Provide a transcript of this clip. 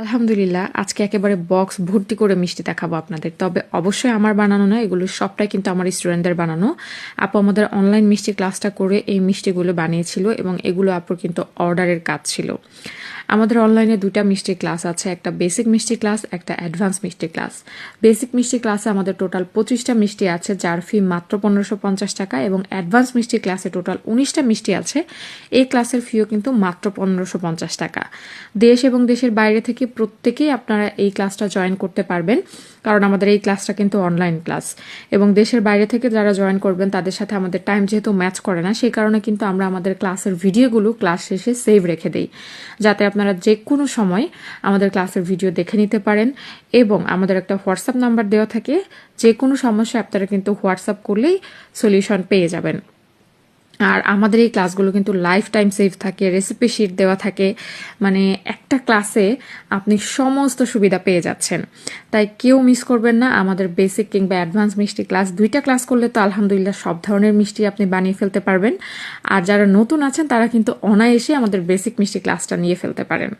আলহামদুলিল্লাহ আজকে একেবারে বক্স ভর্তি করে মিষ্টি দেখাবো আপনাদের। তবে অবশ্যই আমার বানানো নয়, এগুলো সবটাই কিন্তু আমার স্টুডেন্টদের বানানো। আপু আমাদের অনলাইন মিষ্টি ক্লাসটা করে এই মিষ্টিগুলো বানিয়েছিল এবং এগুলো আপুর কিন্তু অর্ডারের কাজ ছিল। আমাদের অনলাইনে দুইটা মিষ্টি ক্লাস আছে, একটা বেসিক মিষ্টি ক্লাস, একটা অ্যাডভান্স মিষ্টি ক্লাস। বেসিক মিষ্টি ক্লাসে আমাদের টোটাল 25টা মিষ্টি আছে, যার ফি মাত্র 1550 টাকা, এবং অ্যাডভান্স মিষ্টি ক্লাসে টোটাল 19টা মিষ্টি আছে। এই ক্লাসের ফিও কিন্তু মাত্র 1550 টাকা। দেশ এবং দেশের বাইরে থেকে প্রত্যেকেই আপনারা এই ক্লাসটা জয়েন করতে পারবেন, কারণ আমাদের এই ক্লাসটা কিন্তু অনলাইন ক্লাস। এবং দেশের বাইরে থেকে যারা জয়েন করবেন তাদের সাথে আমাদের টাইম যেহেতু ম্যাচ করে না, সেই কারণে কিন্তু আমরা আমাদের ক্লাসের ভিডিওগুলো ক্লাস শেষে সেভ রেখে দিই, যাতে আপনারা যে কোনো সময় আমাদের ক্লাসের ভিডিও দেখে নিতে পারেন। এবং আমাদের একটা হোয়াটসঅ্যাপ নাম্বার দেওয়া থাকে, যে কোনো সমস্যা আপনারা কিন্তু হোয়াটসঅ্যাপ করলেই সলিউশন পেয়ে যাবেন। আর আমাদের এই ক্লাসগুলো কিন্তু লাইফ টাইম সেভ থাকে, রেসিপি শিট দেওয়া থাকে, মানে একটা ক্লাসে আপনি সমস্ত সুবিধা পেয়ে যাচ্ছেন। তাই কেউ মিস করবেন না আমাদের বেসিক কিংবা অ্যাডভান্স মিষ্টি ক্লাস। দুইটা ক্লাস করলে তো আলহামদুলিল্লাহ সব ধরনের মিষ্টি আপনি বানিয়ে ফেলতে পারবেন। আর যারা নতুন আছেন তারা কিন্তু অনায়াসে আমাদের বেসিক মিষ্টি ক্লাসটা নিয়ে ফেলতে পারেন।